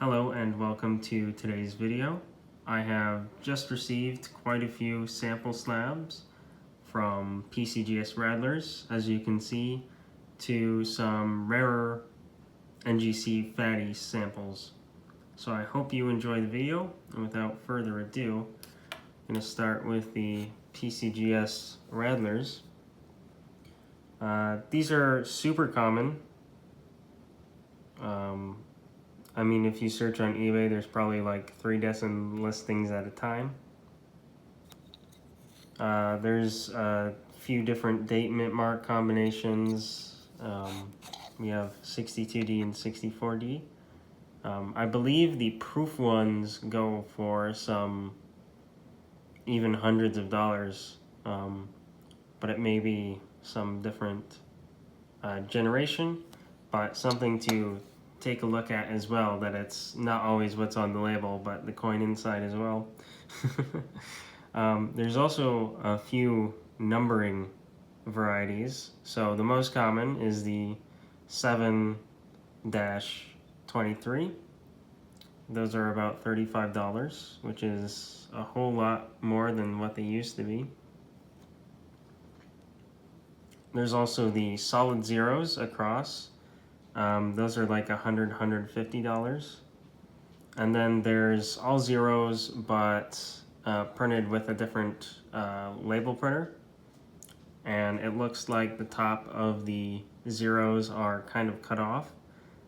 Hello and welcome to today's video. I have just received quite a few sample slabs from PCGS Radlers, as you can see, to some rarer NGC fatty samples. So I hope you enjoy the video, and without further ado, I'm going to start with the PCGS Radlers. These are super common. I mean, if you search on eBay, there's probably like 3 dozen listings at a time. There's a few different date mint mark combinations. We have 62D and 64D. I believe the proof ones go for some even hundreds of dollars, but it may be some different generation, but something to take a look at as well, that it's not always what's on the label, but the coin inside as well. There's also a few numbering varieties. So the most common is the 7-23. Those are about $35, which is a whole lot more than what they used to be. There's also the solid zeros across. Those are like $100, $150. And then there's all zeros, but printed with a different label printer. And it looks like the top of the zeros are kind of cut off,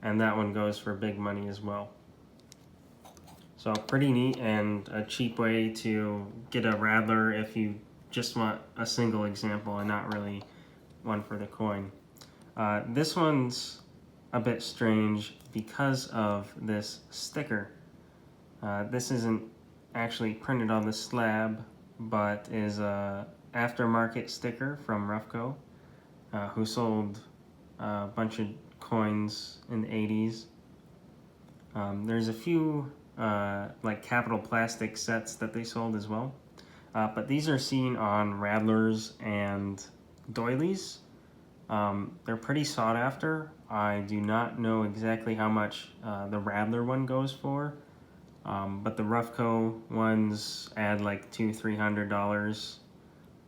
and that one goes for big money as well. So pretty neat and a cheap way to get a Radler if you just want a single example and not really one for the coin. This one's a bit strange because of this sticker. This isn't actually printed on the slab, but is a aftermarket sticker from Rufco, who sold a bunch of coins in the 80s. There's a few like Capital Plastic sets that they sold as well, but these are seen on Radlers and doilies. They're pretty sought after. I do not know exactly how much the Radler one goes for, but the Rufco ones add like $200-300,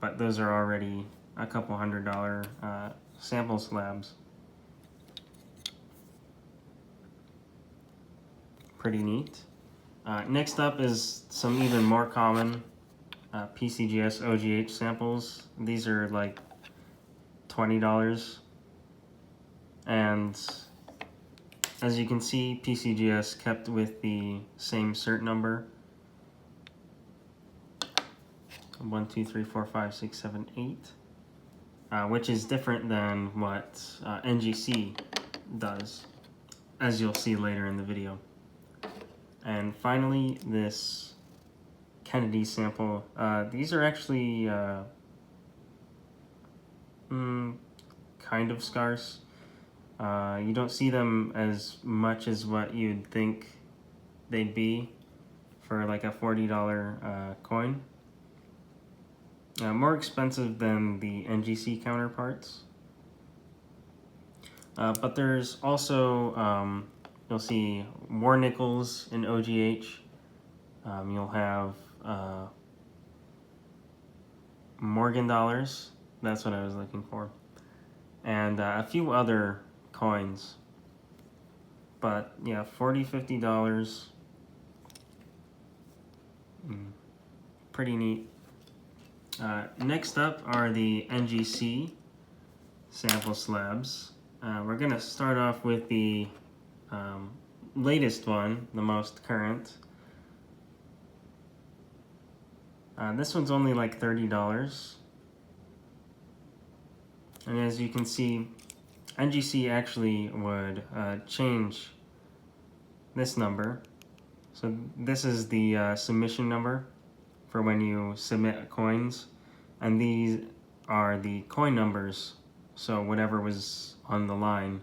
but those are already a couple $100 sample slabs. Pretty neat. Next up is some even more common PCGS OGH samples. These are like $20, and as you can see, PCGS kept with the same cert number. 1, 2, 3, 4, 5, 6, 7, 8, which is different than what NGC does, as you'll see later in the video. And finally, this Kennedy sample. These are actually kind of scarce. You don't see them as much as what you'd think they'd be for like a $40 coin. More expensive than the NGC counterparts. But there's also, you'll see war nickels in OGH. You'll have Morgan dollars. That's what I was looking for. And a few other coins. But yeah, $40, $50. Pretty neat. Next up are the NGC sample slabs. We're going to start off with the latest one, the most current. This one's only like $30. And as you can see, NGC actually would change this number. So this is the submission number for when you submit coins, and these are the coin numbers, so whatever was on the line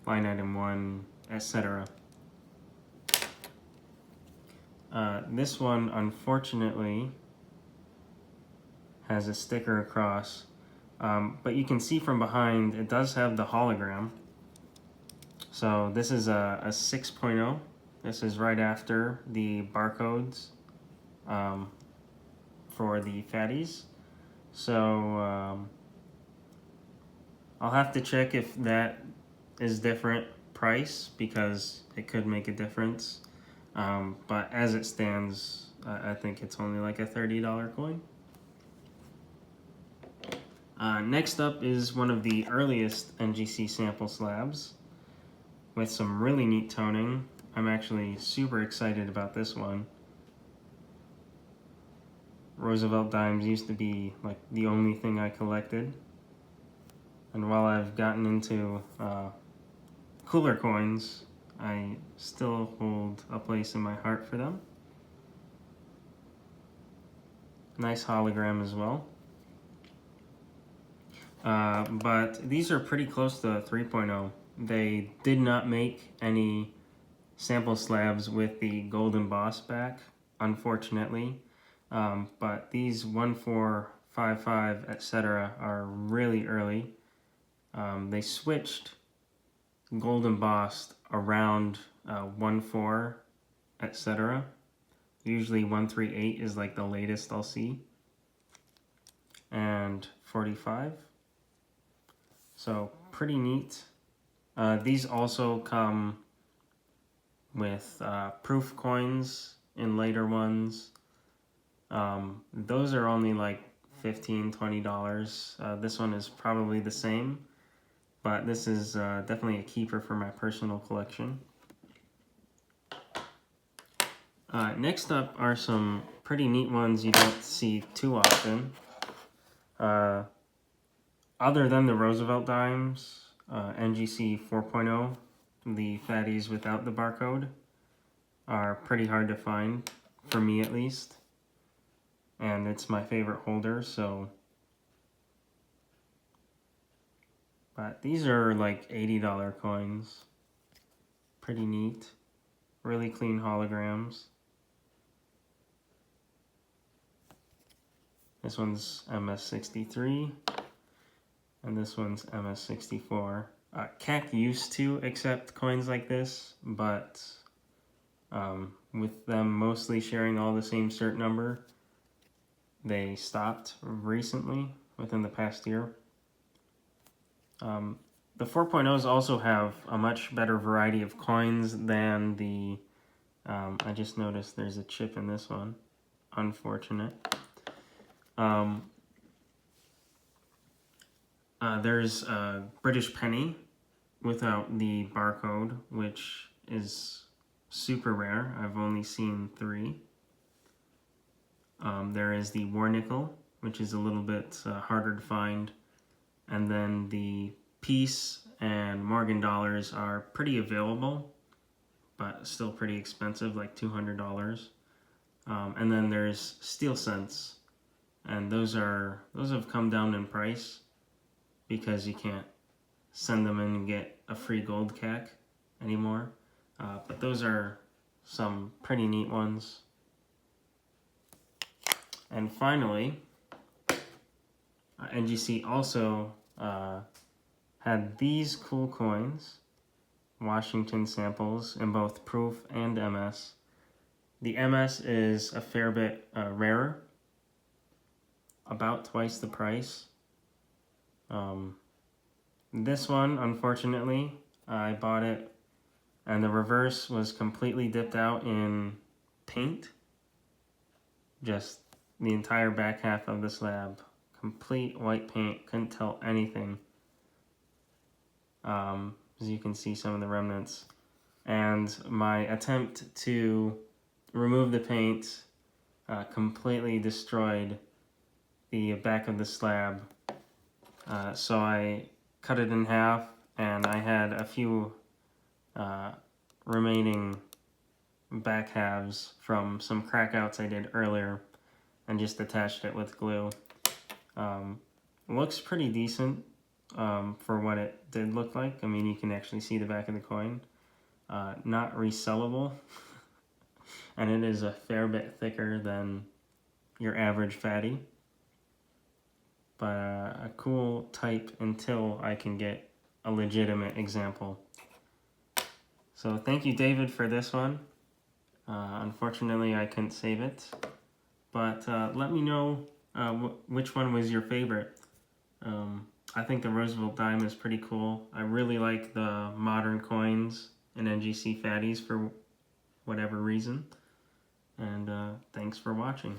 item 1, etc. This one unfortunately has a sticker across, but you can see from behind it does have the hologram. So this is a 6.0. This is right after the barcodes for the fatties. So I'll have to check if that is different price, because it could make a difference. But as it stands, I think it's only like a $30 coin. Next up is one of the earliest NGC sample slabs with some really neat toning. I'm actually super excited about this one. Roosevelt dimes used to be like the only thing I collected. And while I've gotten into cooler coins, I still hold a place in my heart for them. Nice hologram as well. But these are pretty close to 3.0. They did not make any sample slabs with the gold emboss back, unfortunately. But these 1455, etc. are really early. They switched gold embossed around 14, etc. Usually 138 is like the latest I'll see. And 45. So pretty neat. These also come with proof coins in later ones. Those are only like $15, $20. This one is probably the same, but this is definitely a keeper for my personal collection. Next up are some pretty neat ones you don't see too often. Other than the Roosevelt dimes, NGC 4.0, the fatties without the barcode, are pretty hard to find, for me at least. And it's my favorite holder, so. But these are like $80 coins. Pretty neat. Really clean holograms. This one's MS63. And this one's MS64. CAC used to accept coins like this, but with them mostly sharing all the same cert number, they stopped recently, within the past year. The 4.0s also have a much better variety of coins than the... I just noticed there's a chip in this one. Unfortunate. There's a British penny without the barcode, which is super rare. I've only seen 3. There is the war nickel, which is a little bit harder to find. And then the Peace and Morgan dollars are pretty available, but still pretty expensive, like $200. And then there's steel cents, and those have come down in price because you can't send them in and get a free gold CAC anymore. But those are some pretty neat ones. And finally, NGC also had these cool coins, Washington samples, in both proof and MS. The MS is a fair bit rarer, about twice the price. This one, unfortunately, I bought it and the reverse was completely dipped out in paint. Just the entire back half of the slab, complete white paint, couldn't tell anything. As you can see, some of the remnants. And my attempt to remove the paint completely destroyed the back of the slab. So I cut it in half, and I had a few remaining back halves from some crackouts I did earlier, and just attached it with glue. Looks pretty decent for what it did look like. I mean, you can actually see the back of the coin. Not resellable, and it is a fair bit thicker than your average fatty. But a cool type until I can get a legitimate example. So thank you, David, for this one. Unfortunately, I couldn't save it. But let me know which one was your favorite. I think the Roosevelt dime is pretty cool. I really like the modern coins and NGC fatties for whatever reason. And thanks for watching.